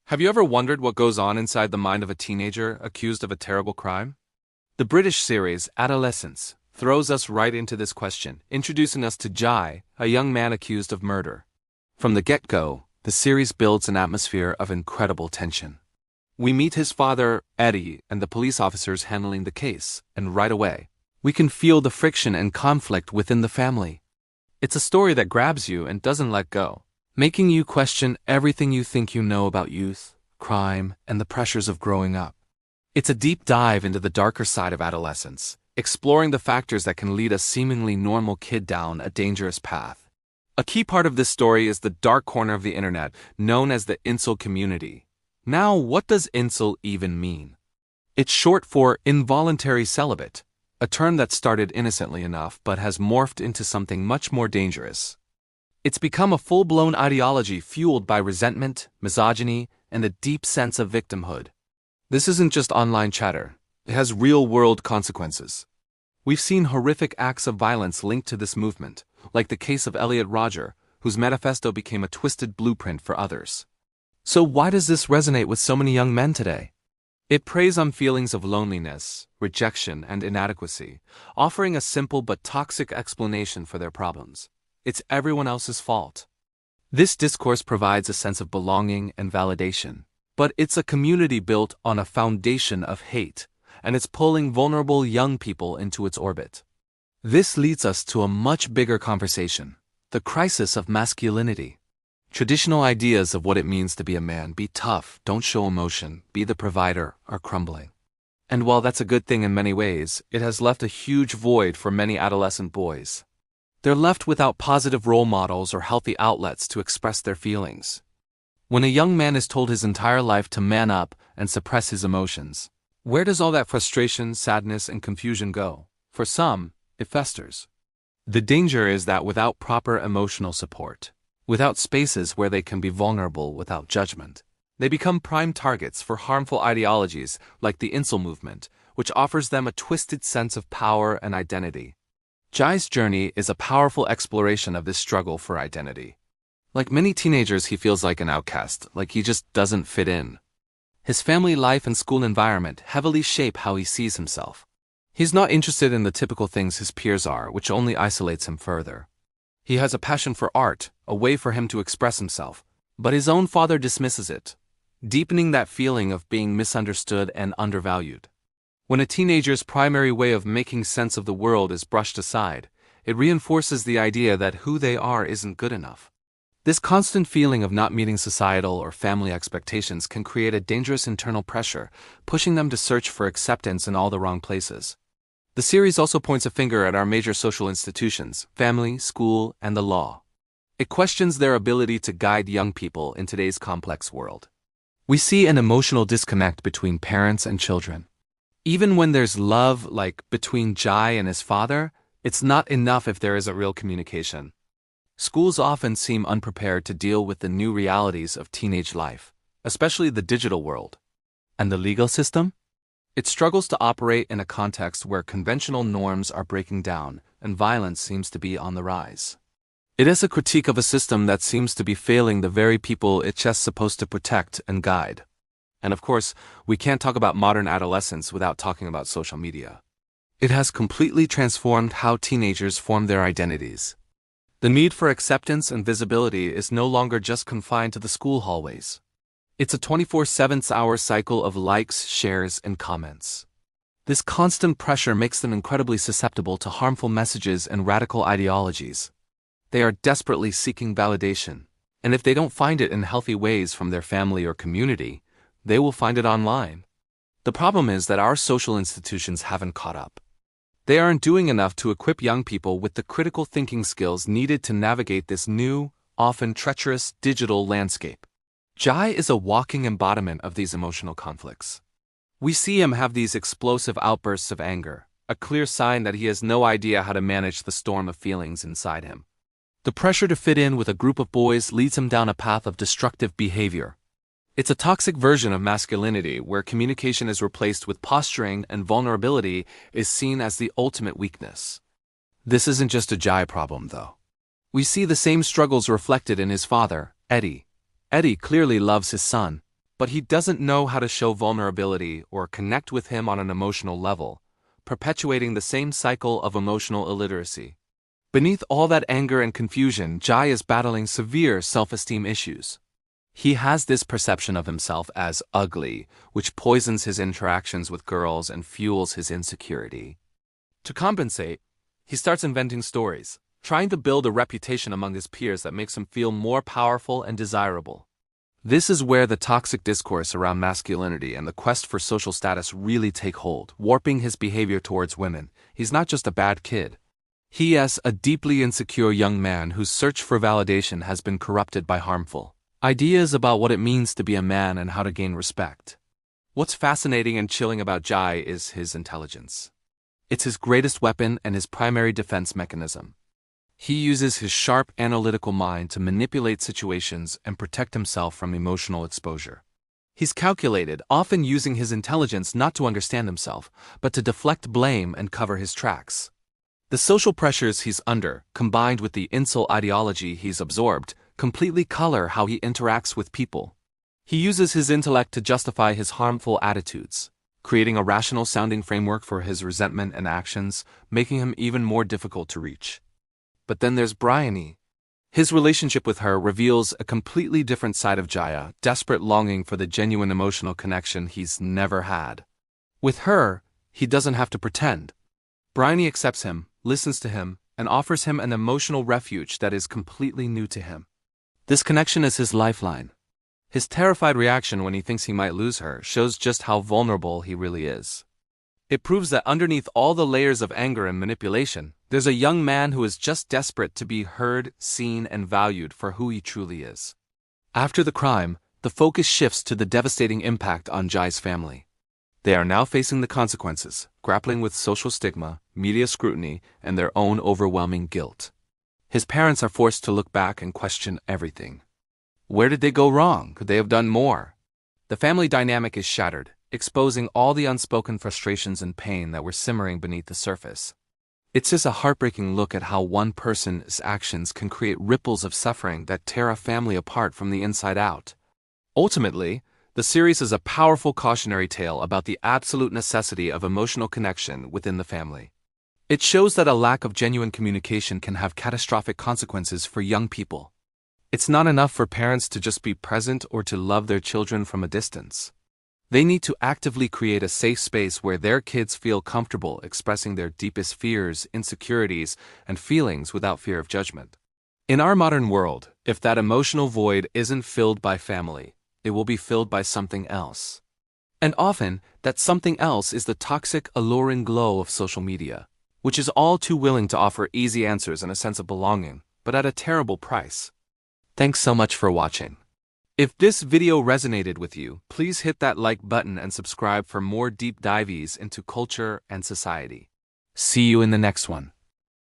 Have you ever wondered what goes on inside the mind of a teenager accused of a terrible crime? The British series Adolescence throws us right into this question, introducing us to Jaie, a young man accused of murder. From the get-go, the series builds an atmosphere of incredible tension. We meet his father, Eddie, and the police officers handling the case, and right away, we can feel the friction and conflict within the family. It's a story that grabs you and doesn't let go, making you question everything you think you know about youth, crime, and the pressures of growing up. It's a deep dive into the darker side of adolescence, exploring the factors that can lead a seemingly normal kid down a dangerous path. A key part of this story is the dark corner of the internet, known as the Incel community. Now, what does Incel even mean? It's short for involuntary celibate, a term that started innocently enough but has morphed into something much more dangerous. It's become a full-blown ideology fueled by resentment, misogyny, and a deep sense of victimhood. This isn't just online chatter. It has real-world consequences. We've seen horrific acts of violence linked to this movement, like the case of Elliot Rodger, whose manifesto became a twisted blueprint for others. So why does this resonate with so many young men today? It preys on feelings of loneliness, rejection, and inadequacy, offering a simple but toxic explanation for their problems. It's everyone else's fault. This discourse provides a sense of belonging and validation, but it's a community built on a foundation of hate, and it's pulling vulnerable young people into its orbit. This leads us to a much bigger conversation, the crisis of masculinity. Traditional ideas of what it means to be a man, be tough, don't show emotion, be the provider, are crumbling. And while that's a good thing in many ways, it has left a huge void for many adolescent boys. They're left without positive role models or healthy outlets to express their feelings. When a young man is told his entire life to man up and suppress his emotions, where does all that frustration, sadness, and confusion go? For some, it festers. The danger is that without proper emotional support, without spaces where they can be vulnerable without judgment, they become prime targets for harmful ideologies like the Incel movement, which offers them a twisted sense of power and identity. Jaie's journey is a powerful exploration of this struggle for identity. Like many teenagers, he feels like an outcast, like he just doesn't fit in. His family life and school environment heavily shape how he sees himself. He's not interested in the typical things his peers are, which only isolates him further. He has a passion for art, a way for him to express himself, but his own father dismisses it, deepening that feeling of being misunderstood and undervalued. When a teenager's primary way of making sense of the world is brushed aside, it reinforces the idea that who they are isn't good enough. This constant feeling of not meeting societal or family expectations can create a dangerous internal pressure, pushing them to search for acceptance in all the wrong places. The series also points a finger at our major social institutions, family, school, and the law. It questions their ability to guide young people in today's complex world. We see an emotional disconnect between parents and children. Even when there's love, like between Jaie and his father, it's not enough if there isn't real communication. Schools often seem unprepared to deal with the new realities of teenage life, especially the digital world. And the legal system? It struggles to operate in a context where conventional norms are breaking down and violence seems to be on the rise. It is a critique of a system that seems to be failing the very people it's just supposed to protect and guide. And of course, we can't talk about modern adolescence without talking about social media. It has completely transformed how teenagers form their identities. The need for acceptance and visibility is no longer just confined to the school hallways. It's a 24/7 cycle of likes, shares, and comments. This constant pressure makes them incredibly susceptible to harmful messages and radical ideologies. They are desperately seeking validation, and if they don't find it in healthy ways from their family or community, they will find it online. The problem is that our social institutions haven't caught up. They aren't doing enough to equip young people with the critical thinking skills needed to navigate this new, often treacherous digital landscape. Jaie is a walking embodiment of these emotional conflicts. We see him have these explosive outbursts of anger, a clear sign that he has no idea how to manage the storm of feelings inside him. The pressure to fit in with a group of boys leads him down a path of destructive behavior. It's a toxic version of masculinity where communication is replaced with posturing and vulnerability is seen as the ultimate weakness. This isn't just a Jaie problem, though. We see the same struggles reflected in his father, Eddie. Eddie clearly loves his son, but he doesn't know how to show vulnerability or connect with him on an emotional level, perpetuating the same cycle of emotional illiteracy. Beneath all that anger and confusion, Jaie is battling severe self-esteem issues. He has this perception of himself as ugly, which poisons his interactions with girls and fuels his insecurity. To compensate, he starts inventing stories, trying to build a reputation among his peers that makes him feel more powerful and desirable. This is where the toxic discourse around masculinity and the quest for social status really take hold, warping his behavior towards women. He's not just a bad kid. He is a deeply insecure young man whose search for validation has been corrupted by harmful ideas about what it means to be a man and how to gain respect. What's fascinating and chilling about Jaie is his intelligence. It's his greatest weapon and his primary defense mechanism. He uses his sharp analytical mind to manipulate situations and protect himself from emotional exposure. He's calculated, often using his intelligence not to understand himself, but to deflect blame and cover his tracks. The social pressures he's under, combined with the Incel ideology he's absorbed, completely color how he interacts with people. He uses his intellect to justify his harmful attitudes, creating a rational-sounding framework for his resentment and actions, making him even more difficult to reach. But then there's Bryony. His relationship with her reveals a completely different side of Jaie, desperate longing for the genuine emotional connection he's never had. With her, he doesn't have to pretend. Bryony accepts him, listens to him, and offers him an emotional refuge that is completely new to him. This connection is his lifeline. His terrified reaction when he thinks he might lose her shows just how vulnerable he really is. It proves that underneath all the layers of anger and manipulation, there's a young man who is just desperate to be heard, seen, and valued for who he truly is. After the crime, the focus shifts to the devastating impact on Jaie's family. They are now facing the consequences, grappling with social stigma, media scrutiny, and their own overwhelming guilt. His parents are forced to look back and question everything. Where did they go wrong? Could they have done more? The family dynamic is shattered, exposing all the unspoken frustrations and pain that were simmering beneath the surface. It's just a heartbreaking look at how one person's actions can create ripples of suffering that tear a family apart from the inside out. Ultimately, the series is a powerful cautionary tale about the absolute necessity of emotional connection within the family. It shows that a lack of genuine communication can have catastrophic consequences for young people. It's not enough for parents to just be present or to love their children from a distance. They need to actively create a safe space where their kids feel comfortable expressing their deepest fears, insecurities, and feelings without fear of judgment. In our modern world, if that emotional void isn't filled by family, it will be filled by something else. And often, that something else is the toxic, alluring glow of social media, which is all too willing to offer easy answers and a sense of belonging, but at a terrible price. Thanks so much for watching. If this video resonated with you, please hit that like button and subscribe for more deep dives into culture and society. See you in the next one.